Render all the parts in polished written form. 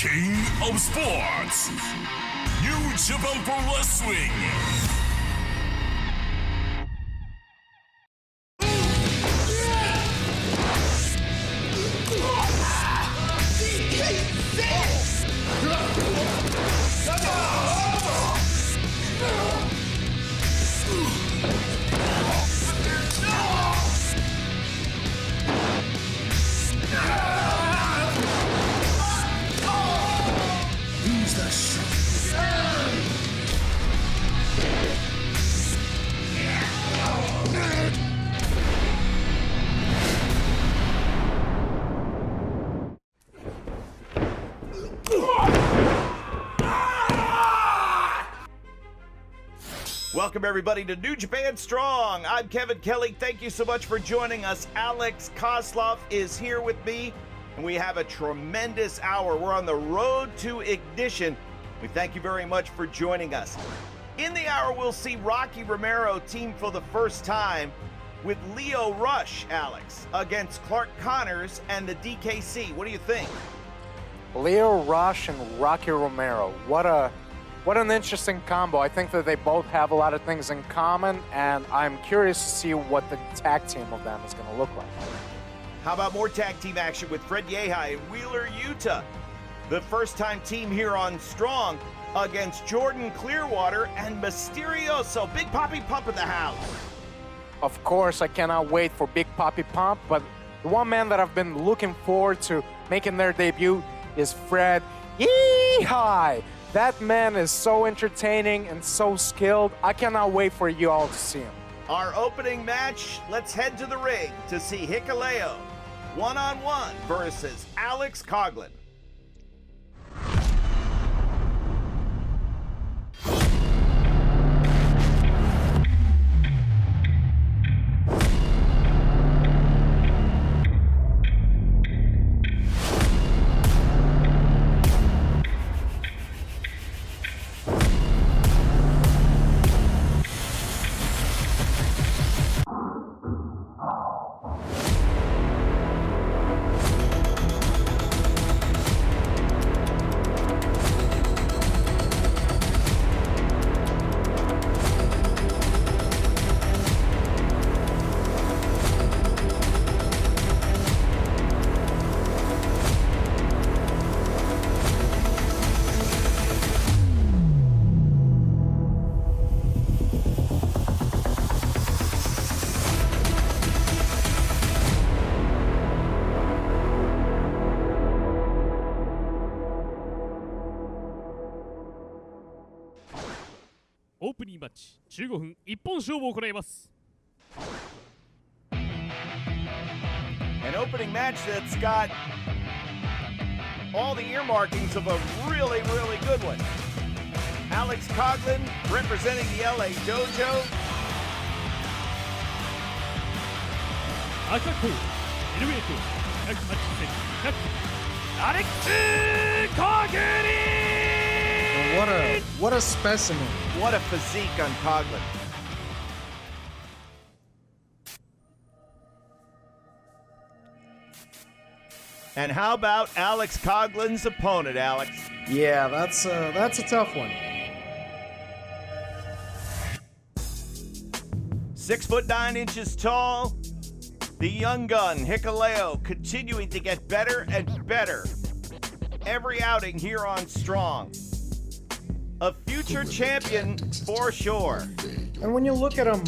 King of Sports, New Japan Pro Wrestling. Welcome everybody to New Japan Strong. I'm Kevin Kelly. Thank you so much for joining us. Alex Kozlov is here with me, and we have a tremendous hour. We're on the road to ignition. We thank you very much for joining us. In the hour, we'll see Rocky Romero team for the first time with Lio Rush, Alex, against Clark Connors and the DKC. What do you think? Lio Rush and Rocky Romero. What an interesting combo. I think that they both have a lot of things in common, and I'm curious to see what the tag team of them is going to look like. How about more tag team action with Fred Yehi and Wheeler Yuta? The first-time team here on Strong against Jordan Clearwater and Mysterioso. Big Poppy Pump in the house. Of course, I cannot wait for Big Poppy Pump, but the one man that I've been looking forward to making their debut is Fred Yehi. That man is so entertaining and so skilled. I cannot wait for you all to see him. Our opening match, let's head to the ring to see Hikuleo one-on-one versus Alex Coughlin. Opening match 15分一本勝負を行います。 An opening match that's got all the earmarkings of a really, really good one. Alex Coughlin representing the LA Dojo. 赤コール、エルウェイト、100マッチ戦、100アレックス・コーグリー What a specimen. What a physique on Coughlin. And how about Alex Coughlin's opponent, Alex? Yeah, that's a tough one. 6'9" tall. The young gun, Hikuleo, continuing to get better and better. Every outing here on Strong. A future champion for sure. And when you look at him,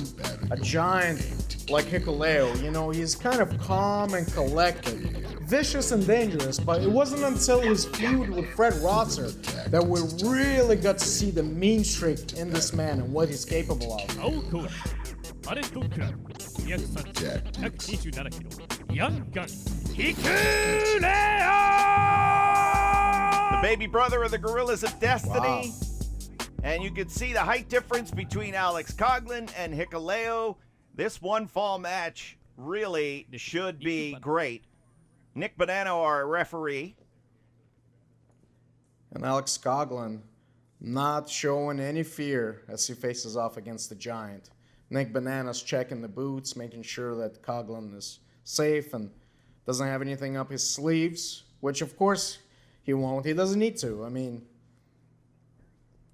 a giant like Hikuleo, you know, he's kind of calm and collected, vicious and dangerous, but it wasn't until his feud with Fred Rosser that we really got to see the mean streak in this man and what he's capable of. 青コール、バレットクラブ、230、127キロ、ヤンガン、ヒクレオ The baby brother of the Gorillas of Destiny. Wow. And you can see the height difference between Alex Coughlin and Hikuleo. This one fall match really should be great. Nick Bonanno, our referee. And Alex Coughlin not showing any fear as he faces off against the giant. Nick Bonanno's checking the boots, making sure that Coughlin is safe and doesn't have anything up his sleeves, which of course He won't. He doesn't need to. I mean,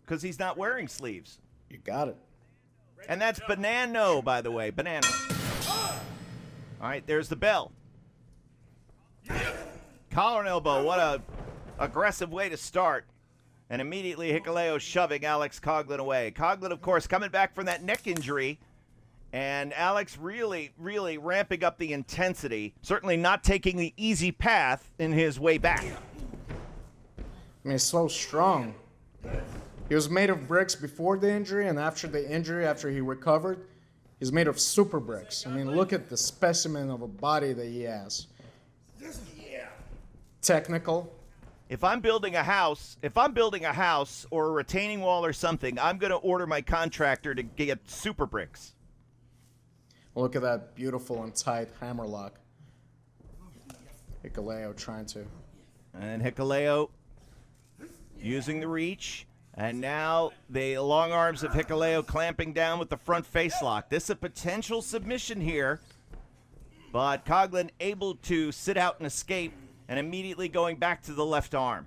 Because he's not wearing sleeves. you got it. And that's Banano, by the way. Banano. All right, there's the bell. Collar and elbow. What a aggressive way to start. And immediately Hikuleo shoving Alex Coughlin away. Coughlin, of course, coming back from that neck injury. And Alex really, really ramping up the intensity. Certainly not taking the easy path in his way back. I mean, he's so strong. He was made of bricks before the injury, and after the injury, after he recovered, he's made of super bricks. I mean, look at the specimen of a body that he has. Technical. If I'm building a house or a retaining wall or something, I'm going to order my contractor to get super bricks. Look at that beautiful and tight hammerlock. Hikuleo trying to. And Hikuleo using the reach. And now the long arms of Hikuleo clamping down with the front face lock. This is a potential submission here. But Coughlin able to sit out and escape and immediately going back to the left arm.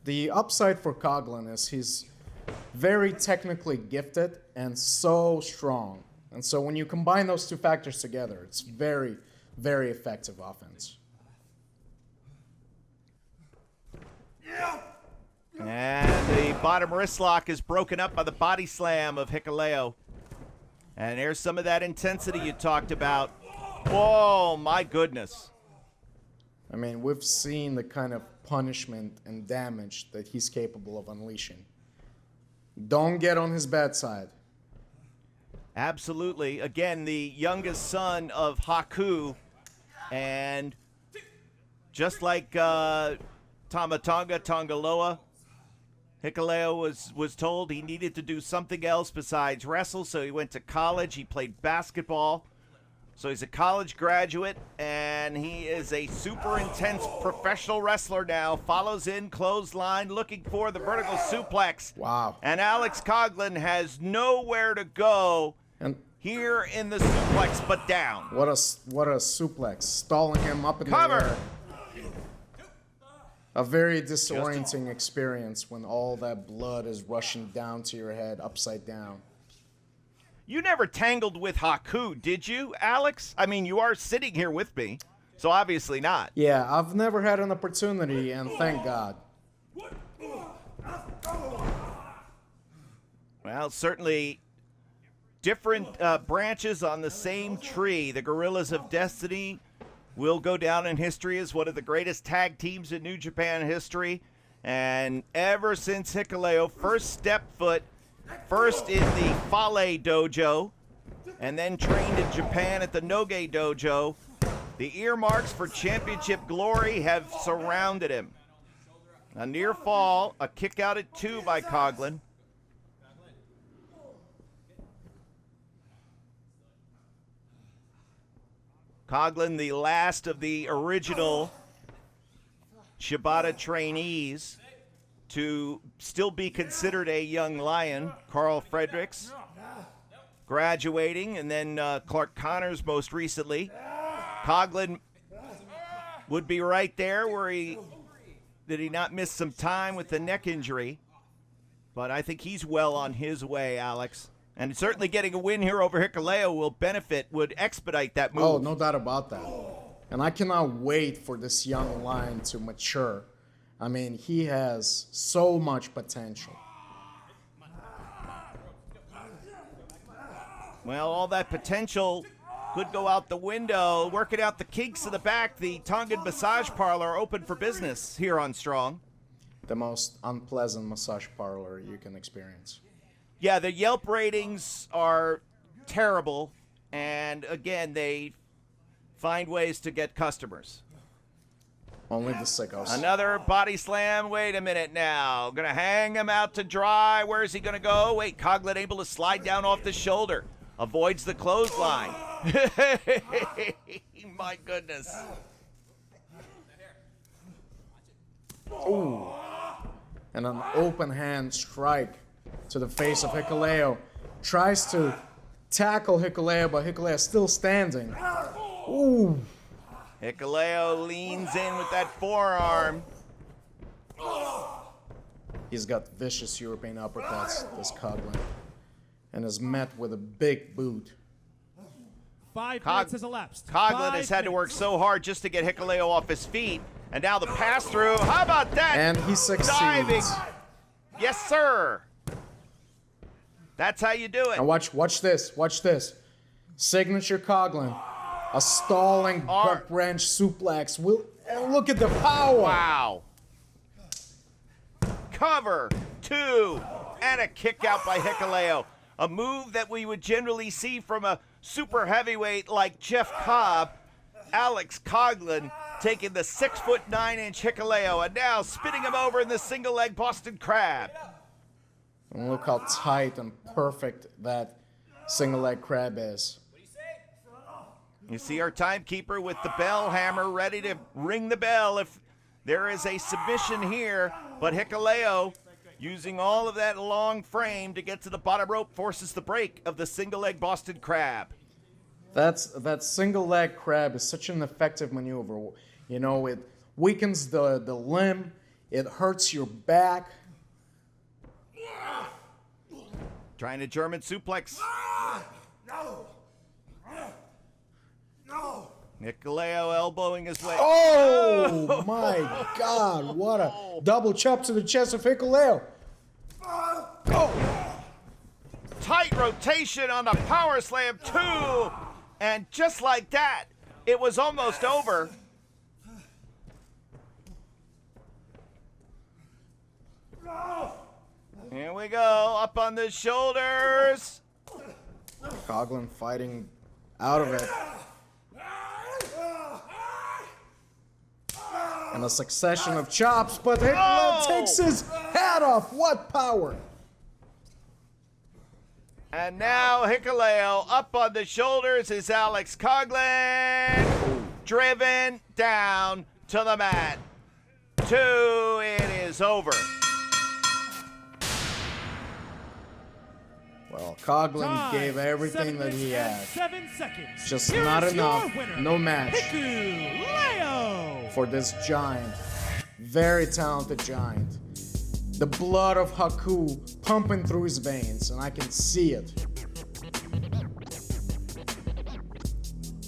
The upside for Coughlin is he's very technically gifted and so strong. And so when you combine those two factors together, it's very, very effective offense. And the bottom wrist lock is broken up by the body slam of Hikuleo. And there's some of that intensity you talked about. Oh, my goodness. I mean, we've seen the kind of punishment and damage that he's capable of unleashing. Don't get on his bad side. Absolutely. Again, the youngest son of Haku. And just like Tamatonga Tongaloa, Hikuleo was told he needed to do something else besides wrestle, so he went to college. He played basketball. So he's a college graduate, and he is a super intense professional wrestler now. Follows in, clothesline, looking for the vertical suplex. Wow. And Alex Coughlin has nowhere to go And here in the suplex, but down. what a suplex, stalling him up in Cover. the air. A very disorienting experience when all that blood is rushing down to your head upside down. You never tangled with Haku, did you, Alex? I mean, you are sitting here with me, so obviously not. Yeah, I've never had an opportunity, and thank God. Well, certainly different branches on the same tree. The Gorillas of Destiny will go down in history as one of the greatest tag teams in New Japan history. And ever since Hikuleo first stepped foot, first in the Fale Dojo, and then trained in Japan at the Noge Dojo, the earmarks for championship glory have surrounded him. A near fall, a kick out at 2 by Coughlin. Coughlin, the last of the original Shibata trainees to still be considered a young lion. Carl Fredericks graduating, and then Clark Connors most recently. Coughlin would be right there where did he not miss some time with the neck injury? But I think he's well on his way, Alex. And certainly getting a win here over Hikuleo would expedite that move. Oh, no doubt about that. And I cannot wait for this young lion to mature. I mean, he has so much potential. Well, all that potential could go out the window. Working out the kinks in the back, the Tongan massage parlor open for business here on Strong. The most unpleasant massage parlor you can experience. Yeah, the Yelp ratings are terrible, and again, they find ways to get customers. Only the sickos. Another body slam. Wait a minute now. Gonna hang him out to dry. Where's he gonna go? Wait, Coughlin able to slide down off the shoulder. Avoids the clothesline. My goodness. Ooh. And an open hand strike to the face of Hikuleo. Tries to tackle Hikuleo, but Hikuleo is still standing. Ooh. Hikuleo leans in with that forearm. He's got vicious European uppercuts, this Coughlin, and is met with a big boot. 5 minutes has elapsed. Coughlin has had to work so hard just to get Hikuleo off his feet. And now the pass through. How about that? And he succeeds. Diving. Yes, sir. That's how you do it. And watch this. Signature Coughlin. A stalling gut wrench suplex. And look at the power. Wow. Cover, 2, and a kick out by Hikuleo. A move that we would generally see from a super heavyweight like Jeff Cobb. Alex Coughlin taking the 6'9" Hikuleo and now spinning him over in the single leg Boston Crab. And look how tight and perfect that single leg crab is. You see our timekeeper with the bell hammer ready to ring the bell if there is a submission here, but Hikuleo, using all of that long frame to get to the bottom rope, forces the break of the single leg Boston Crab. That single leg crab is such an effective maneuver. You know, it weakens the limb, it hurts your back. Trying to German suplex. Hikuleo elbowing his way. Oh my God! What a double chop to the chest of Hikuleo. Tight rotation on the power slam 2, and just like that, it was almost over. Here we go, up on the shoulders. Coughlin fighting out of it. And a succession of chops, but Hikuleo takes his hat off. What power! And now Hikuleo up on the shoulders is Alex Coughlin, driven down to the mat. 2, it is over. Well, Coughlin gave everything that he had. 7 seconds. Just Here not is enough. your winner, No match Hikuleo. for this giant. Very talented giant. The blood of Haku pumping through his veins, and I can see it.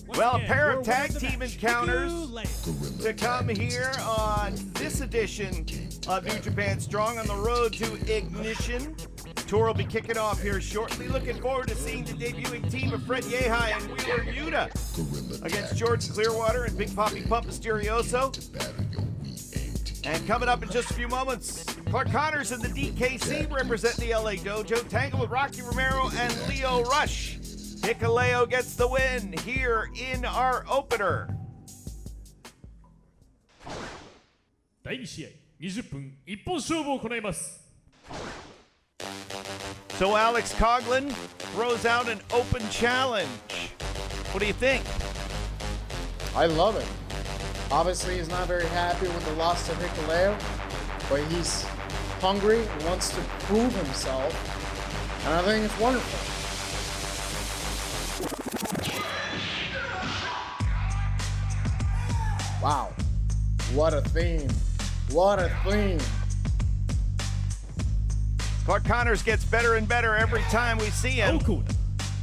Well, a again, pair your of tag winner of the team match, encounters Hikuleo. to come here on this edition of New Japan Strong on the road to Ignition. Tour will be kicking off here shortly. Looking forward to seeing the debuting team of Fred Yehi and Wheeler Yuta against George Clearwater and Big Papi Pump Mysterioso. And coming up in just a few moments, Clark Connors and the DKC represent the LA Dojo, tangled with Rocky Romero and Leo Rush. Hikuleo gets the win here in our opener. 第2試合20分一本勝負を行います。 So Alex Coughlin throws out an open challenge. What do you think? I love it. Obviously, he's not very happy with the loss to Hikuleo, but he's hungry and wants to prove himself, and I think it's wonderful. Wow, what a theme. What a theme. Clark Connors gets better and better every time we see 青 him. コーナ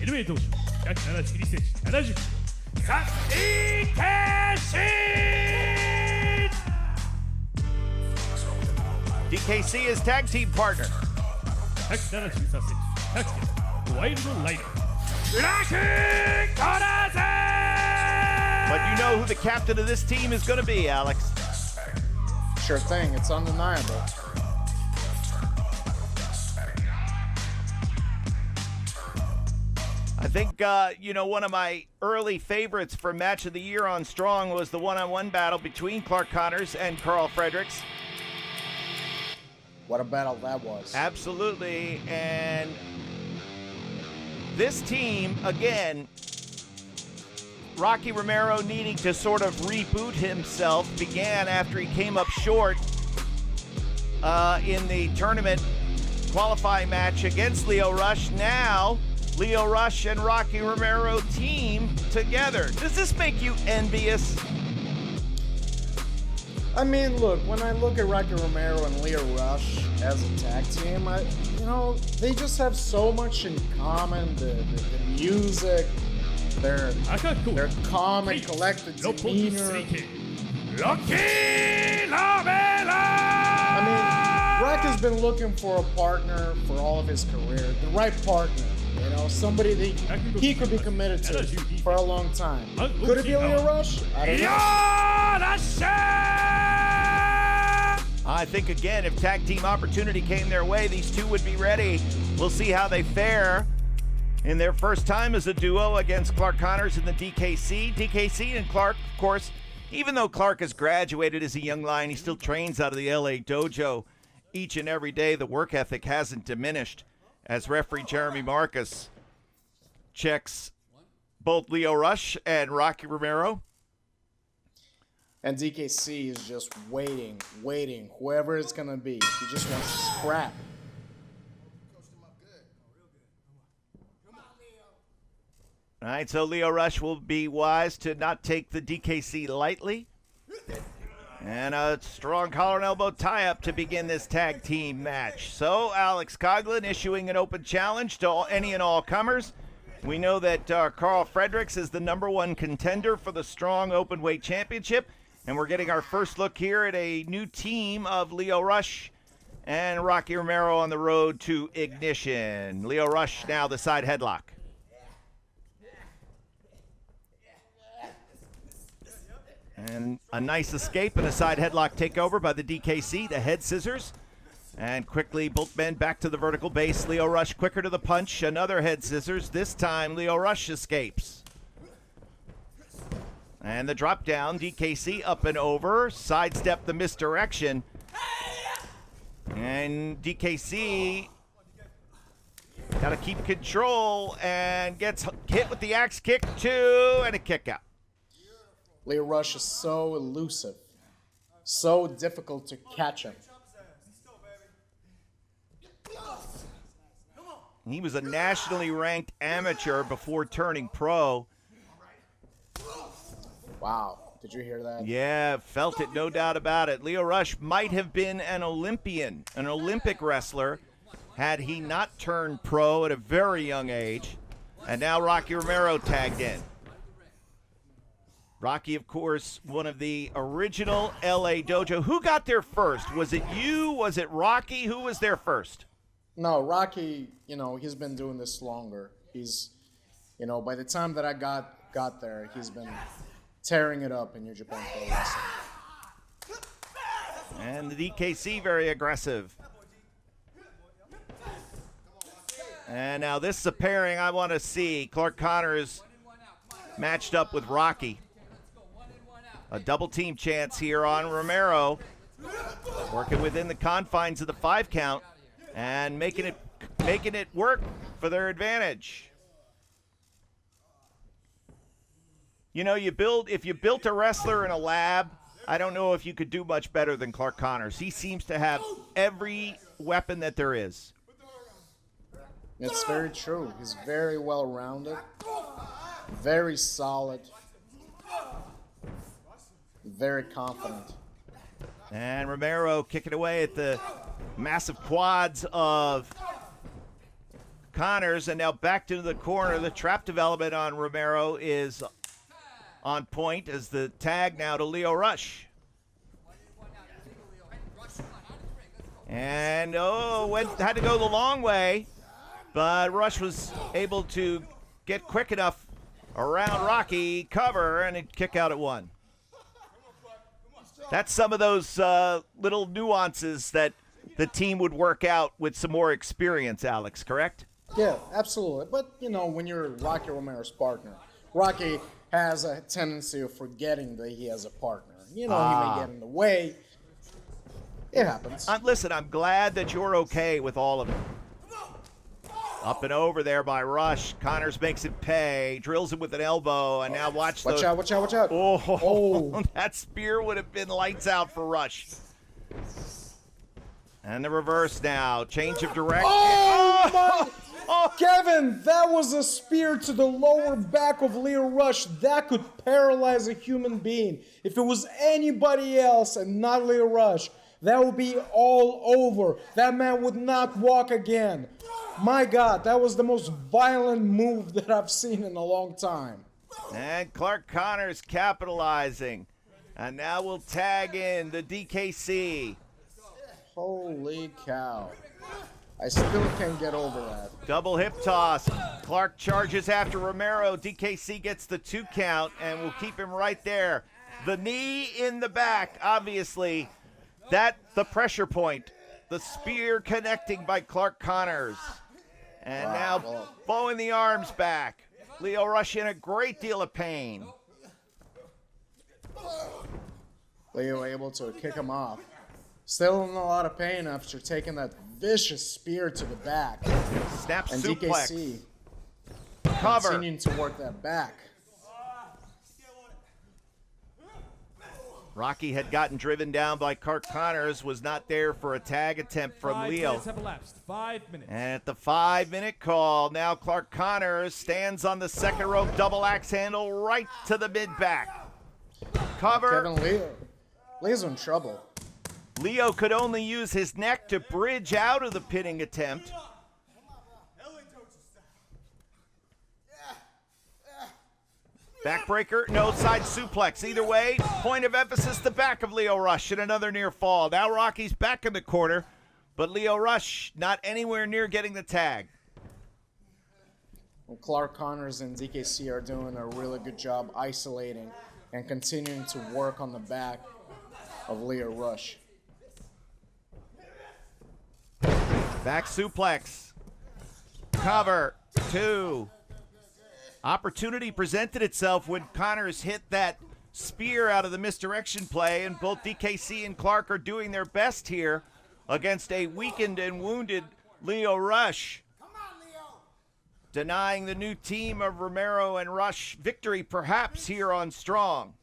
ー LA 当初172センチ70キロさあ DKC is tag team partner. 173センチ100キロワイルドライダーブラックコナーズ But you know who the captain of this team is going to be, Alex. Sure thing, it's undeniable. I think, one of my early favorites for Match of the Year on Strong was the one-on-one battle between Clark Connors and Carl Fredericks. What a battle that was. Absolutely. And this team, again, Rocky Romero needing to sort of reboot himself, began after he came up short in the tournament qualifying match against Leo Rush. Now, Leo Rush and Rocky Romero team together. Does this make you envious? I mean, look, when I look at Rocky Romero and Leo Rush as a tag team, they just have so much in common. The music, their calm and collected demeanor. I mean, Rocky's been looking for a partner for all of his career, the right partner. Somebody that he could be committed to for a long time. Could it be Leo Rush? I don't know. I think, again, if tag team opportunity came their way, these two would be ready. We'll see how they fare in their first time as a duo against Clark Connors and the DKC. DKC and Clark, of course, even though Clark has graduated as a young lion, he still trains out of the LA dojo each and every day. The work ethic hasn't diminished, as referee Jeremy Marcus checks both Leo Rush and Rocky Romero. And DKC is just waiting, whoever it's going to be. He just wants to scrap. All right, so Leo Rush will be wise to not take the DKC lightly. And a strong collar and elbow tie-up to begin this tag team match. So Alex Coughlin issuing an open challenge to any and all comers. We know that Carl Fredericks is the #1 contender for the Strong Openweight Championship. And we're getting our first look here at a new team of Leo Rush and Rocky Romero on the road to ignition. Leo Rush now the side headlock. And a nice escape and a side headlock takeover by the DKC, the head scissors. And quickly, both men back to the vertical base. Leo Rush quicker to the punch, another head scissors. This time, Leo Rush escapes. And the drop down, DKC up and over, sidestep the misdirection. And DKC got to keep control and gets hit with the axe kick too, and a kick out. Leo Rush is so elusive, so difficult to catch him. He was a nationally ranked amateur before turning pro. Wow, did you hear that? Yeah, felt it, no doubt about it. Leo Rush might have been an Olympian, an Olympic wrestler, had he not turned pro at a very young age. And now Rocky Romero tagged in. Rocky, of course, one of the original LA Dojo. Who got there first? Was it you? Was it Rocky? Who was there first? No, Rocky, he's been doing this longer. He's, by the time that I got there, he's been tearing it up in New Japan Pro Wrestling. And the DKC very aggressive. And now this is a pairing I want to see. Clark Connors matched up with Rocky. A double team chance here on Romero. Working within the confines of the 5 count and making it work for their advantage. If you built a wrestler in a lab, I don't know if you could do much better than Clark Connors. He seems to have every weapon that there is. It's very true. He's very well-rounded, very solid, very confident. And Romero kicking away at the massive quads of Connors. And now back to the corner. The trap development on Romero is on point as the tag now to Leo Rush. And, had to go the long way. But Rush was able to get quick enough around Rocky, cover, and a kick out at 1. That's some of those little nuances that the team would work out with some more experience, Alex, correct? Yeah, absolutely. But, when you're Rocky Romero's partner, Rocky has a tendency of forgetting that he has a partner. He may get in the way. It happens. Listen, I'm glad that you're okay with all of it. Up and over there by Rush. Connors makes it pay. Drills him with an elbow. And now watch out, watch out. Oh, that spear would have been lights out for Rush. And the reverse now. Change of direction. Oh, Kevin, that was a spear to the lower back of Leo Rush. That could paralyze a human being. If it was anybody else and not Leo Rush, that would be all over. That man would not walk again. My God, that was the most violent move that I've seen in a long time. And Clark Connors capitalizing. And now we'll tag in the DKC. Holy cow. I still can't get over that. Double hip toss. Clark charges after Romero. DKC gets the 2 count, and we'll keep him right there. The knee in the back, obviously. That's the pressure point. The spear connecting by Clark Connors. And now bowing the arms back. Leo Rush in a great deal of pain. Leo able to kick him off. Still in a lot of pain after taking that vicious spear to the back. Snap and suplex. DKC Cover. continuing to work that back. Rocky had gotten driven down by Clark Connors, was not there for a tag attempt from 5 Leo. minutes have elapsed. 5 minutes. And at the 5-minute call, now Clark Connors stands on the second rope, double axe handle right to the mid-back. Cover. Kevin, Leo's in trouble. Leo could only use his neck to bridge out of the pinning attempt. Backbreaker, no, side suplex. Either way, point of emphasis, the back of Leo Rush and another near fall. Now Rocky's back in the corner, but Leo Rush not anywhere near getting the tag. Well, Clark Connors and DKC are doing a really good job isolating and continuing to work on the back of Leo Rush. Back suplex. Cover, 2. Opportunity presented itself when Connors hit that spear out of the misdirection play, and both DKC and Clark are doing their best here against a weakened and wounded Leo Rush. Denying the new team of Romero and Rush victory perhaps here on Strong.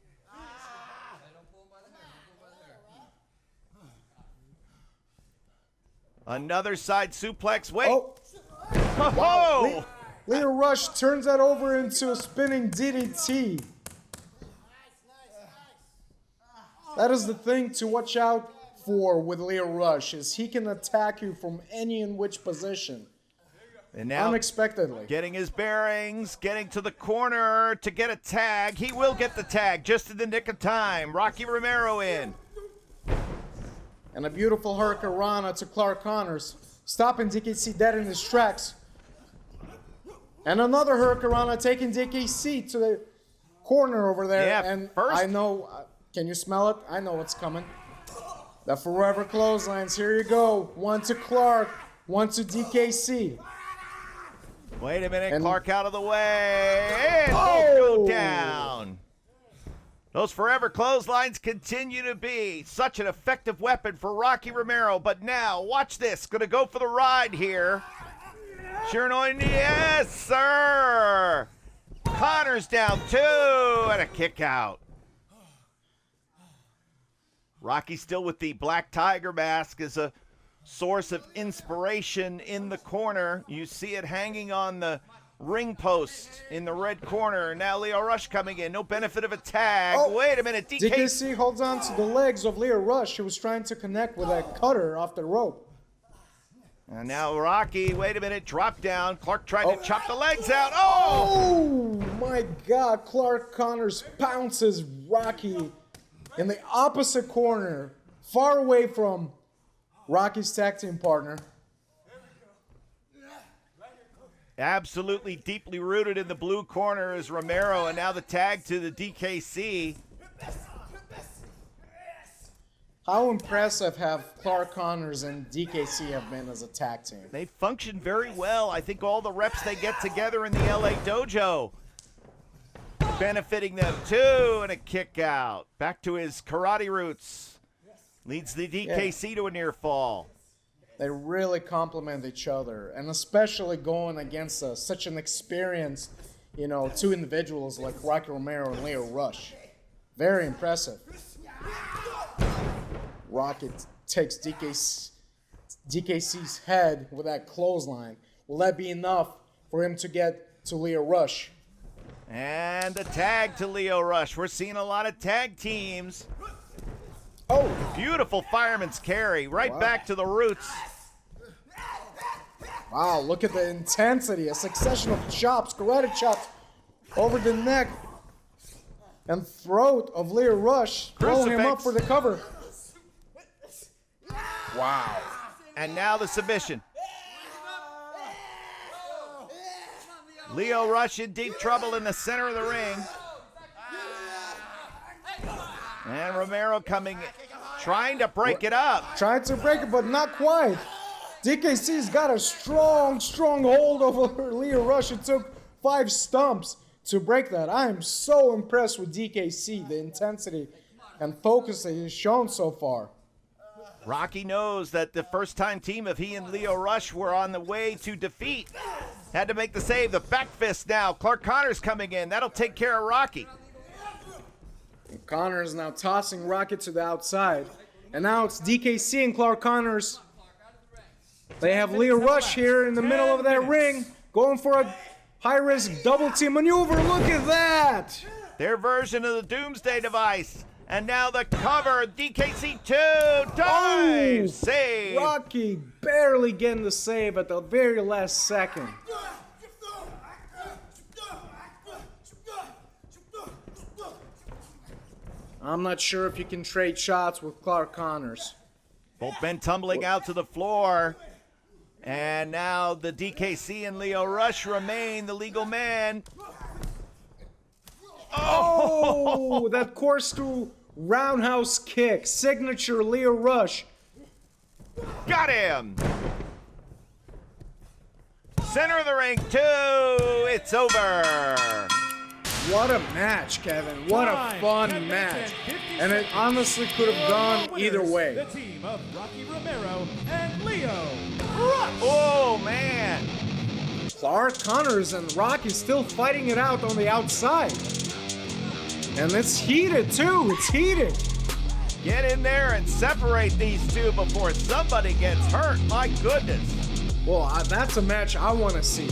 Another side suplex. Wait. Oh! Wow. Leo Rush turns that over into a spinning DDT. That is the thing to watch out for with Leo Rush, is he can attack you from any in which position. And now Unexpectedly. getting his bearings, getting to the corner to get a tag. He will get the tag just in the nick of time. Rocky Romero in. And a beautiful Hurricanrana to Clark Connors, stopping DKC dead in his tracks. And another Hurricanrana taking DKC to the corner over there. Yeah, and first. I know, can you smell it? I know what's coming. The forever clotheslines, here you go. One to Clark, one to DKC. Wait a minute, And- Clark out of the way. And both Oh! go down. Those forever clotheslines continue to be such an effective weapon for Rocky Romero. But now, watch this. Going to go for the ride here. Shirnoy, yes, sir. Connors down 2 and a kick out. Rocky still with the black tiger mask as a source of inspiration in the corner. You see it hanging on the ring post in the red corner. Now Leo Rush coming in. No benefit of a tag. Oh, Wait a minute. DKC holds on to the legs of Leo Rush. He was trying to connect with a cutter off the rope. And now Rocky, wait a minute, drop down. Clark tried to chop the legs out. Oh! Oh my God, Clark Connors pounces Rocky in the opposite corner, far away from Rocky's tag team partner. Absolutely deeply rooted in the blue corner is Romero, and now the tag to the DKC. How impressive have Clark Connors and DKC have been as a tag team? They function very well. I think all the reps they get together in the LA dojo benefiting them too, and a kick out. Back to his karate roots. Leads the DKC to a near fall. They really complement each other, and especially going against such an experienced, two individuals like Rocky Romero and Leo Rush. Very impressive. Rocky takes DKC's head with that clothesline. Will that be enough for him to get to Leo Rush? And the tag to Leo Rush. We're seeing a lot of tag teams. Oh! Beautiful fireman's carry. Right back to the roots. Wow, look at the intensity. A succession of chops, karate chops over the neck and throat of Leo Rush. Throwing him up for the cover. Wow. And now the submission. Leo Rush in deep trouble in the center of the ring. And Romero coming, trying to break it up. Trying to break it, but not quite. DKC's got a strong hold over Leo Rush. It took 5 stumps to break that. I am so impressed with DKC, the intensity and focus that he's shown so far. Rocky knows that the first-time team of he and Leo Rush were on the way to defeat. Had to make the save. The back fist now. Clark Connors coming in. That'll take care of Rocky. Connors now tossing Rocky to the outside. And now it's DKC and Clark Connors. They have Leo Rush here in the middle of that ring, going for a high-risk double-team maneuver. Look at that! Their version of the Doomsday device. And now the cover. DKC 2. Dive. Save. Rocky barely getting the save at the very last second. I'm not sure if you can trade shots with Clark Connors. Both men tumbling out to the floor. And now the DKC and Leo Rush remain the legal man. Oh, that course through roundhouse kick. Signature Leo Rush. Got him. Center of the ring, 2. It's over. What a match, Kevin. What a fun match. And it honestly could have gone either way. The team of Rocky Romero and Leo Rush. Oh, man. Clark Connors and Rocky still fighting it out on the outside. And it's heated, too. It's heated. Get in there and separate these two before somebody gets hurt. My goodness. Well, that's a match I want to see.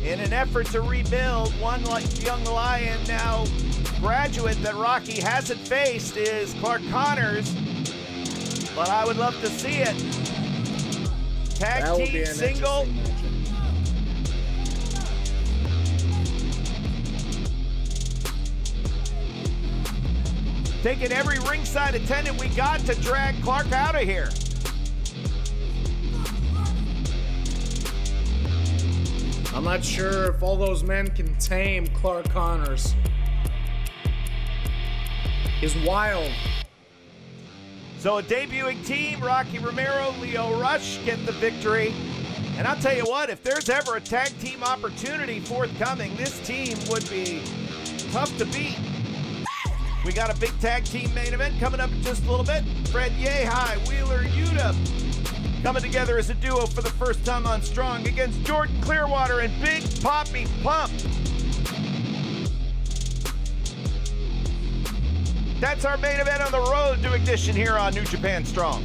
In an effort to rebuild, one young lion now graduate that Rocky hasn't faced is Clark Connors. But I would love to see it. Tag team single. Taking every ringside attendant we got to drag Clark out of here. I'm not sure if all those men can tame Clark Connors. He's wild. So a debuting team, Rocky Romero, Leo Rush get the victory. And I'll tell you what, if there's ever a tag team opportunity forthcoming, this team would be tough to beat. We got a big tag team main event coming up in just a little bit. Fred Yehi, Wheeler Yuta coming together as a duo for the first time on Strong against Jordan Clearwater and Big Papi Pump. That's our main event on the road to Ignition here on New Japan Strong.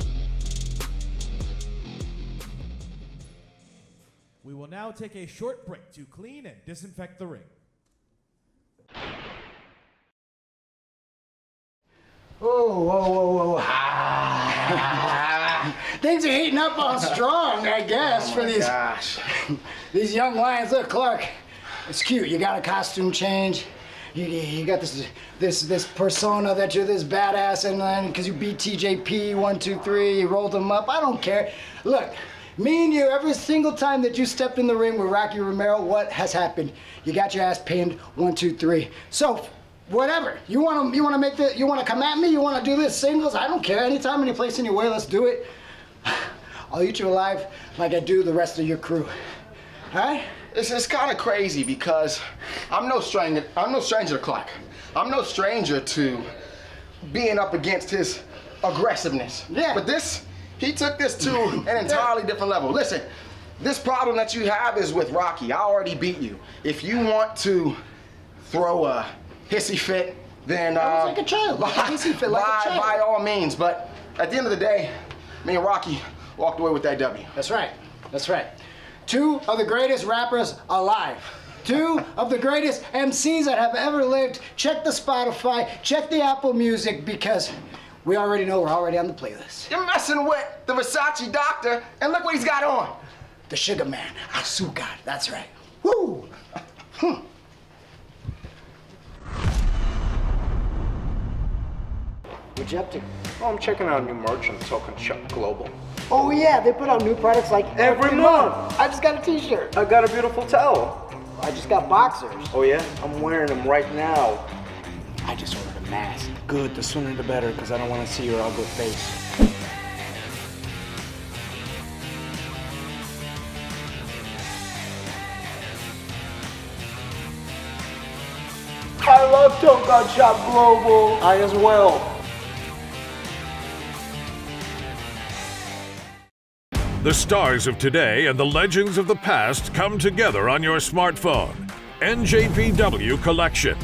We will now take a short break to clean and disinfect the ring. Whoa. Things are heating up on Strong, I guess, for these young lions. Look, Clark, it's cute. You got a costume change. You got this persona that you're this badass, and then because you beat TJP 1, 2, 3, you rolled him up. I don't care. Look, me and you, every single time that you stepped in the ring with Rocky Romero, what has happened? You got your ass pinned 1, 2, 3. So. Whatever. You want to come at me? You want to do this singles? I don't care. Anytime, any place, anywhere, let's do it. I'll eat you alive like I do the rest of your crew. All right? It's kind of crazy because I'm no stranger to Clark. I'm no stranger to being up against his aggressiveness. Yeah. But he took this to an entirely different level. Listen, This problem that you have is with Rocky. I already beat you. If you want to throw a hissy fit, then I was like a child. Hissy fit like a child. By all means. But at the end of the day, me and Rocky walked away with that W. That's right. That's right. 2 of the greatest rappers alive. 2 of the greatest MCs that have ever lived. Check the Spotify, check the Apple Music, because we already know we're already on the playlist. You're messing with the Versace doctor, and look what he's got on. The Sugar Man, Azúcar, that's right. Woo! What you up to? Oh, I'm checking out new merch on Token Shop Global. Oh yeah, they put out new products like every month. I just got a t-shirt. I got a beautiful towel. I just got boxers. Oh yeah? I'm wearing them right now. I just ordered a mask. Good, the sooner the better, because I don't want to see your ugly face. I love Token Shop Global. I as well. The stars of today and the legends of the past come together on your smartphone. NJPW Collection.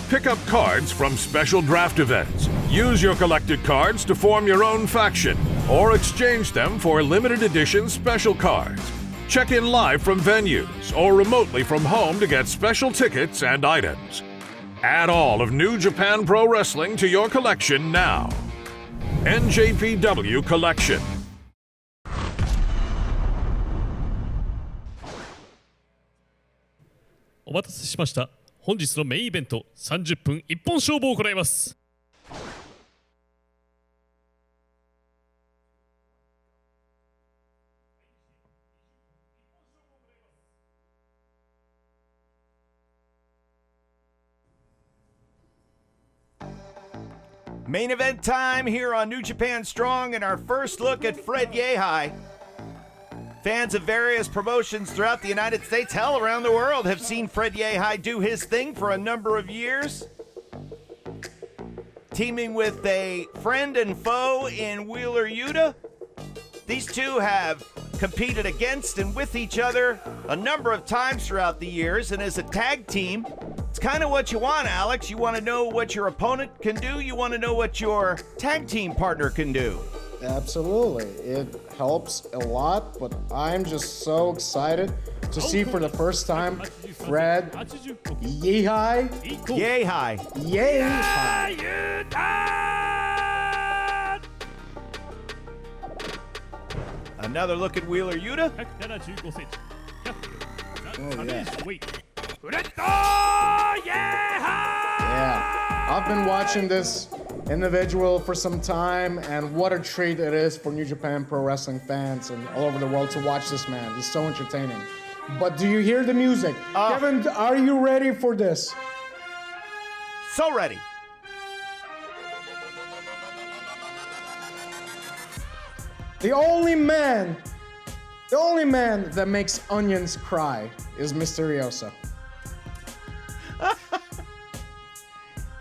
Pick up cards from special draft events. Use your collected cards to form your own faction or exchange them for limited edition special cards. Check in live from venues or remotely from home to get special tickets and items. Add all of New Japan Pro Wrestling to your collection now. NJPW Collection. お待たせしました。本日のメインイベント30分一本勝負を行います。Main event time here on New Japan Strong, and our first look at Fred Yehi. Fans of various promotions throughout the United States, hell, around the world, have seen Fred Yehi do his thing for a number of years. Teaming with a friend and foe in Wheeler Yuta, these two have competed against and with each other a number of times throughout the years, and as a tag team, it's kind of what you want, Alex. You want to know what your opponent can do. You want to know what your tag team partner can do. Absolutely. It helps a lot, but I'm just so excited to see for the first time Fred Yehi. Yehi. Another look at Wheeler Yuta. Yeah, I've been watching this individual for some time, and what a treat it is for New Japan Pro Wrestling fans and all over the world to watch this man. He's so entertaining. But do you hear the music? Kevin, are you ready for this? So ready. The only man that makes onions cry is Mysterioso.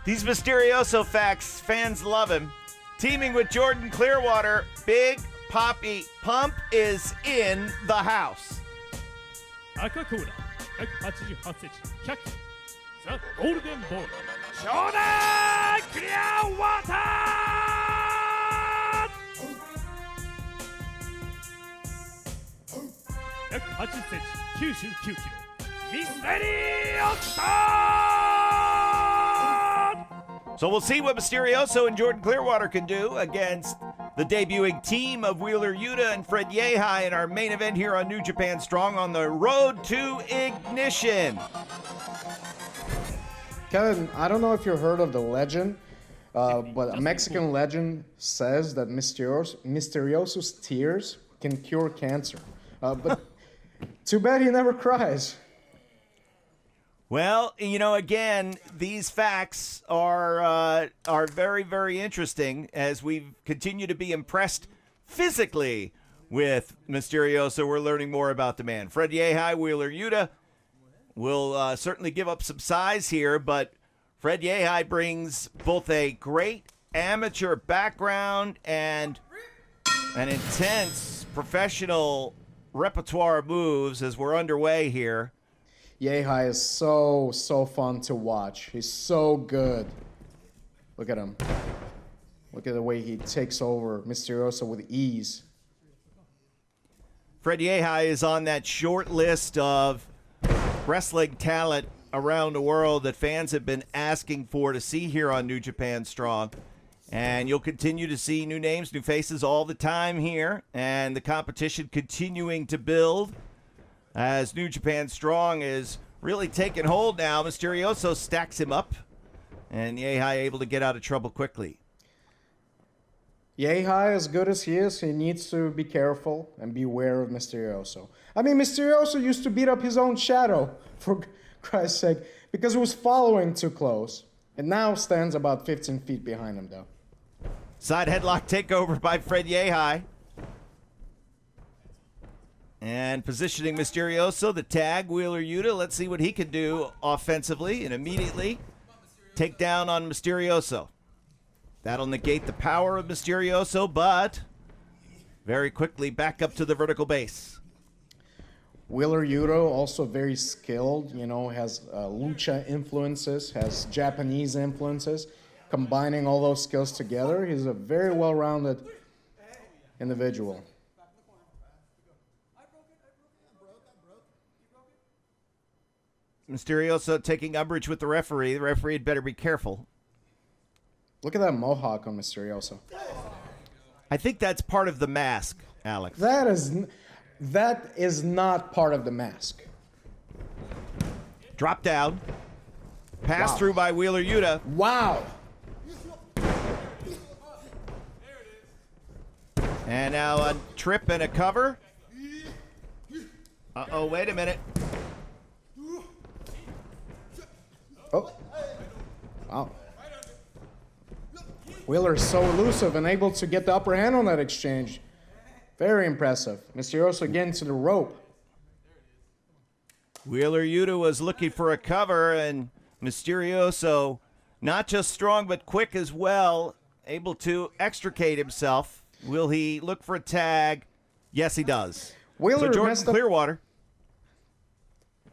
These Mysterioso facts, fans love him. Teaming with Jordan Clearwater, Big Papi Pump is in the house. 赤コーナー188センチ100ザ・ゴールデンボール初代クリアワター180センチ99キロミステリオスター So we'll see what Mysterioso and Jordan Clearwater can do against the debuting team of Wheeler Yuta and Fred Yehi in our main event here on New Japan Strong on the road to Ignition. Kevin, I don't know if you heard of the legend, but a Mexican legend says that Mysterioso's tears can cure cancer. But too bad he never cries. Well, you know, again, these facts are very, very interesting as we continue to be impressed physically with Mysterioso. We're learning more about the man. Fred Yehi, Wheeler Yuta will certainly give up some size here, but Fred Yehi brings both a great amateur background and an intense professional repertoire of moves as we're underway here. Yehi is so fun to watch. He's so good. Look at him. Look at the way he takes over Mysterioso with ease. Fred Yehi is on that short list of wrestling talent around the world that fans have been asking for to see here on New Japan Strong. And you'll continue to see new names, new faces all the time here. And the competition continuing to build as New Japan Strong is really taking hold now. Mysterioso stacks him up. And Yehi able to get out of trouble quickly. Yehi, as good as he is, he needs to be careful and beware of Mysterioso. I mean, Mysterioso used to beat up his own shadow, for Christ's sake, because he was following too close. It now stands about 15 feet behind him, though. Side headlock takeover by Fred Yehi. And positioning Mysterioso, the tag, Wheeler Yuta. Let's see what he can do offensively and immediately take down on Mysterioso. That'll negate the power of Mysterioso, but very quickly back up to the vertical base. Wheeler Yuta, also very skilled, you know, has lucha influences, has Japanese influences. Combining all those skills together, he's a very well-rounded individual. Mysterioso taking umbrage with the referee. The referee had better be careful. Look at that mohawk on Mysterioso. I think that's part of the mask, Alex. That is not part of the mask. Drop down. Pass Wow. through by Wheeler Yuta. Wow. And now a trip and a cover. Uh-oh, wait a minute. Oh. Wow. Wheeler is so elusive and able to get the upper hand on that exchange. Very impressive. Mysterioso getting to the rope. Wheeler Yuta was looking for a cover, and Mysterioso, not just strong but quick as well, able to extricate himself. Will he look for a tag? Yes, he does. Wheeler So Jordan messed up. Clearwater.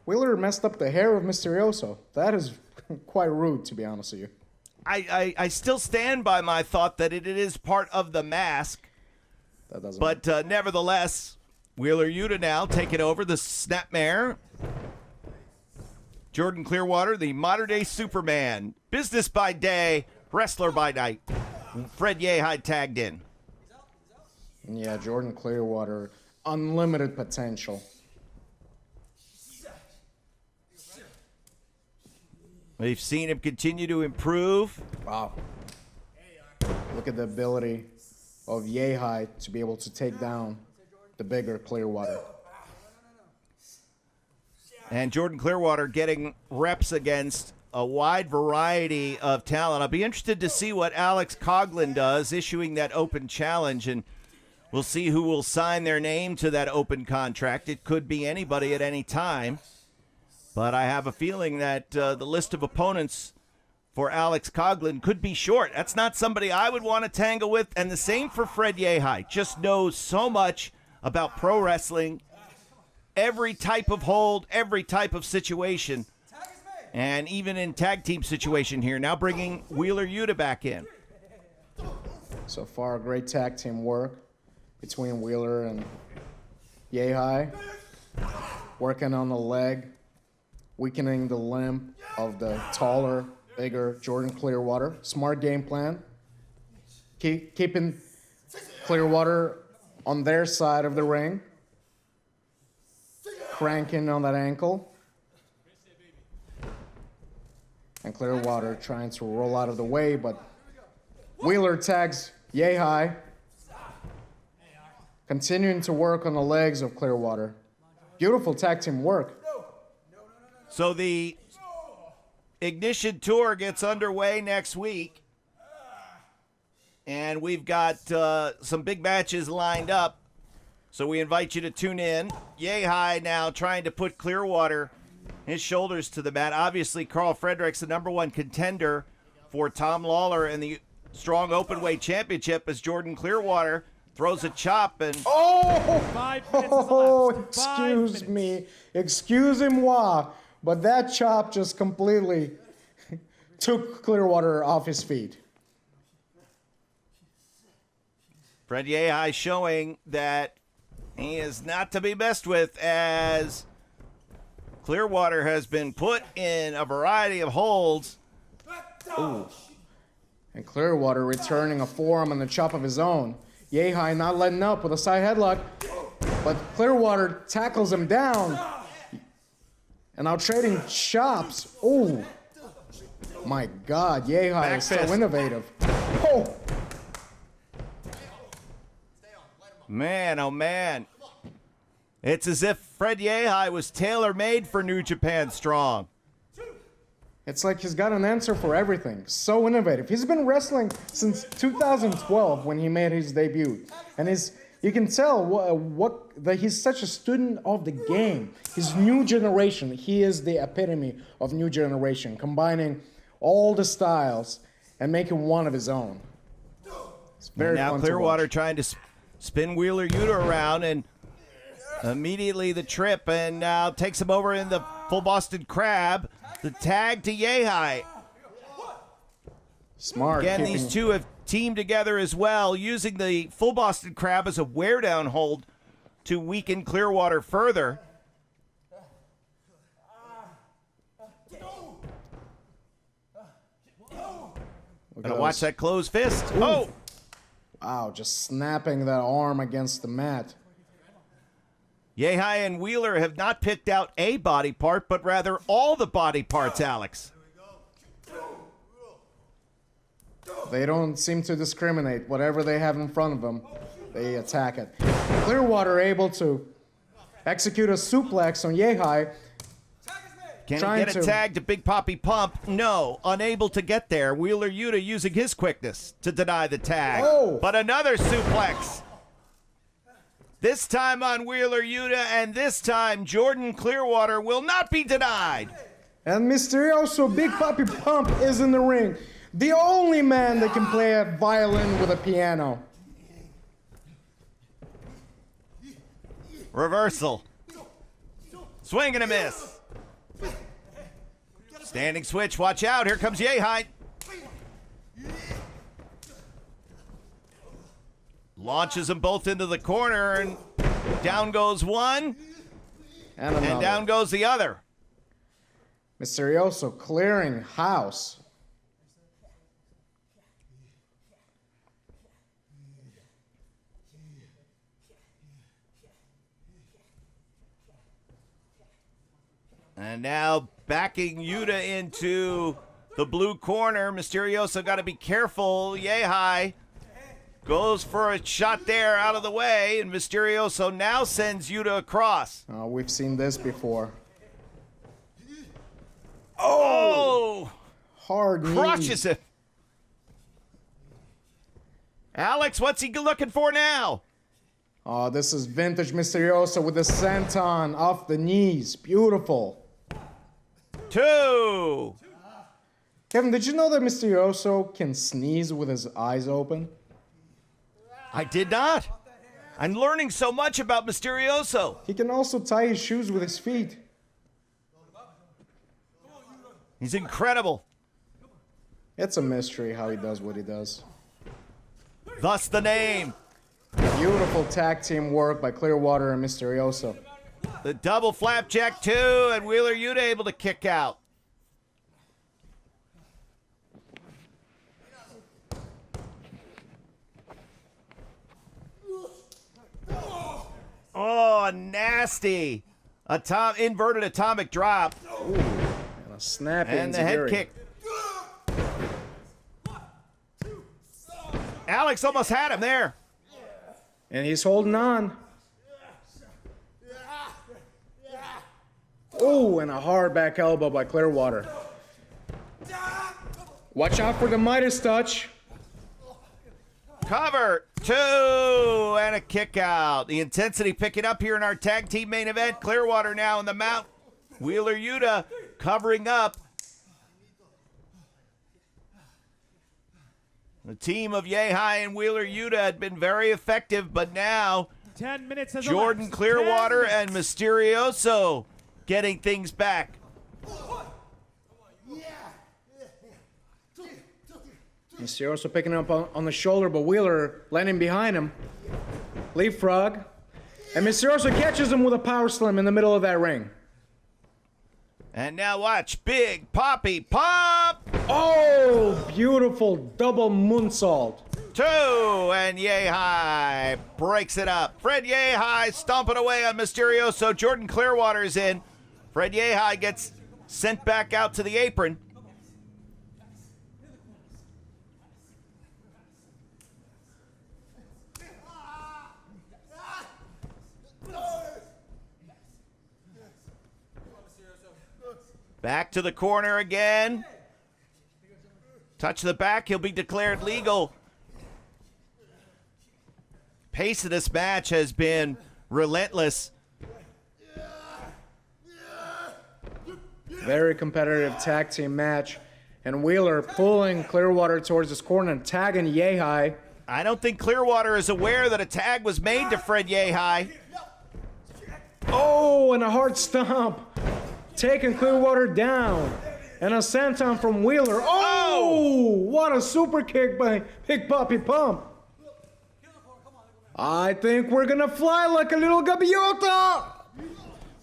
Wheeler messed up the hair of Mysterioso. That is quite rude, to be honest with you. I still stand by my thought that it is part of the mask. That doesn't. But nevertheless, Wheeler Yuta now taking over the snapmare. Jordan Clearwater, the modern-day Superman. Business by day, wrestler by night. Fred Yehi tagged in. Yeah, Jordan Clearwater, unlimited potential. We've seen him continue to improve. Wow. Look at the ability of Yehi to be able to take down the bigger Clearwater. And Jordan Clearwater getting reps against a wide variety of talent. I'll be interested to see what Alex Coughlin does, issuing that open challenge, and we'll see who will sign their name to that open contract. It could be anybody at any time, but I have a feeling that the list of opponents for Alex Coughlin could be short. That's not somebody I would want to tangle with, and the same for Fred Yehi. Just knows so much about pro wrestling, every type of hold, every type of situation, and even in tag team situation here. Now bringing Wheeler Yuta back in. So far, great tag team work between Wheeler and Yehi. Working on the leg, weakening the limb of the taller, bigger Jordan Clearwater. Smart game plan. Keeping Clearwater on their side of the ring. Cranking on that ankle. And Clearwater trying to roll out of the way, but Wheeler tags Yehi. Continuing to work on the legs of Clearwater. Beautiful tag team work. So the Ignition Tour gets underway next week. And we've got some big matches lined up. So we invite you to tune in. Yehi now trying to put Clearwater, his shoulders to the mat. Obviously, Carl Frederick's the number one contender for Tom Lawler in the Strong Openweight Championship as Jordan Clearwater throws a chop and Oh! 5 minutes is Oh, elapsed. 5 excuse minutes. me. Excusez-moi. But that chop just completely took Clearwater off his feet. Fred Yehi showing that he is not to be messed with, as Clearwater has been put in a variety of holds. Ooh. And Clearwater returning a forearm and a chop of his own. Yehi not letting up with a side headlock, but Clearwater tackles him down. And now trading chops. Oh, my God, Yehi Back is so fist. innovative. Oh, Man, oh man. It's as if Fred Yehi was tailor-made for New Japan Strong. it's like he's got an answer for everything. So innovative. He's been wrestling since 2012 when he made his debut. And you can tell that he's such a student of the game. His new generation. He is the epitome of new generation, combining all the styles and making one of his own. It's very Now fun Clearwater to watch. trying to spin Wheeler Yuta around, and immediately the trip, and now takes him over in the full Boston Crab. The tag to Yehi. Smart. Again, keeping- these two have teamed together as well, using the full Boston Crab as a wear-down hold to weaken Clearwater further. Look Gotta at watch those. that closed fist. Oh! Wow, just snapping that arm against the mat. Yehi and Wheeler have not picked out a body part, but rather all the body parts, Alex. They don't seem to discriminate. Whatever they have in front of them, they attack it. Clearwater able to execute a suplex on Yehi. Can he Trying get a to. tag to Big Poppy Pump? No, unable to get there. Wheeler Yuta using his quickness to deny the tag. Oh. But another suplex. This time on Wheeler Yuta, and this time Jordan Clearwater will not be denied. And Mysterioso Big Papi Pump is in the ring. The only man that can play a violin with a piano. Reversal. Swing and a miss. Standing switch, watch out. Here comes Yehi. Launches them both into the corner, and down goes one, And another. and down goes the other. Mysterioso clearing house. And now backing Yuta into the blue corner. Mysterioso got to be careful. Yehi goes for a shot there out of the way, and Mysterioso now sends Yuta across. We've seen this before. Oh! Hard knee. Crushes it. Alex, what's he looking for now? Oh, this is vintage Mysterioso with the senton off the knees. Beautiful. 2. Kevin, did you know that Mysterioso can sneeze with his eyes open? I did not. I'm learning so much about Mysterioso. He can also tie his shoes with his feet. He's incredible. It's a mystery how he does what he does. Thus the name. Beautiful tag team work by Clearwater and Mysterioso. The double flapjack 2, and Wheeler Yuta able to kick out. Oh, nasty. Inverted atomic drop. And a snap And the head kick. Alex almost had him there. And he's holding on. Oh, and a hard back elbow by Clearwater. Watch out for the Midas touch. Cover 2 and a kick out. The intensity picking up here in our tag team main event. Clearwater now in the mount. Wheeler Yuta covering up. The team of Yehi and Wheeler Yuta had been very effective, but now 10 minutes has Jordan elapsed. Clearwater 10 and minutes. Mysterioso getting things back. Mysterioso picking up on the shoulder, but Wheeler landing behind him. Leapfrog. And Mysterioso catches him with a power slam in the middle of that ring. And now watch Big Poppy Pump. Oh, beautiful double moonsault. 2, and Yehi breaks it up. Fred Yehi stomping away on Mysterioso. Jordan Clearwater's in. Fred Yehi gets sent back out to the apron. Back to the corner again. Touch the back, he'll be declared legal. Pace of this match has been relentless. Very competitive tag team match. And Wheeler pulling Clearwater towards his corner and tagging Yehi. I don't think Clearwater is aware that a tag was made to Fred Yehi. Oh, and a hard stomp. Taking Clearwater down. And a senton from Wheeler. Oh, what a super kick by Big Poppy Pump. I think we're gonna fly like a little gaviota.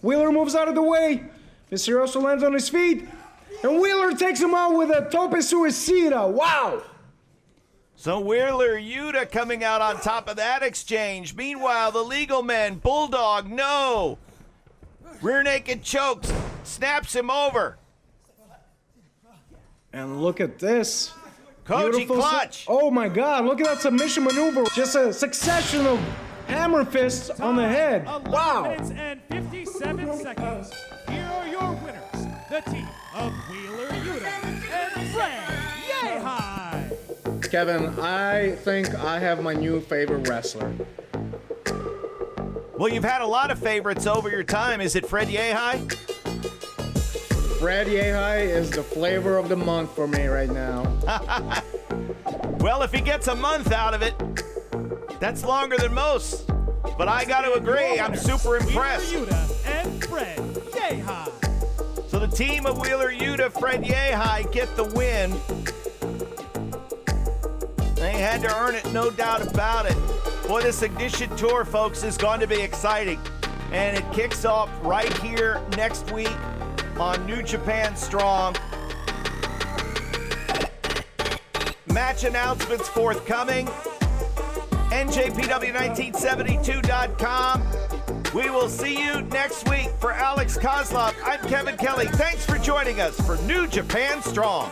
Wheeler moves out of the way. Mysterioso lands on his feet. And Wheeler takes him out with a tope suicida. Wow. So Wheeler Yuta coming out on top of that exchange. Meanwhile, the legal men, Bulldog, no. Rear naked chokes, snaps him over. And look at this. Koji Beautiful clutch. Oh my God, look at that submission maneuver. Just a succession of hammer fists on the head. 11 Wow. minutes and 57 seconds. Here are your winners, the team of Wheeler Yuta and Fred Yehi. Kevin, I think I have my new favorite wrestler. Well, you've had a lot of favorites over your time. Is it Fred Yehi? Fred Yehi is the flavor of the month for me right now. Well, if he gets a month out of it, that's longer than most. But I got to agree, I'm super impressed. Wheeler Yuta and Fred Yehi. So the team of Wheeler Yuta, Fred Yehi get the win. They had to earn it, no doubt about it. Boy, this Ignition Tour, folks, is going to be exciting. And it kicks off right here next week on New Japan Strong. Match announcements forthcoming. NJPW1972.com. We will see you next week. For Alex Kozlov, I'm Kevin Kelly. Thanks for joining us for New Japan Strong.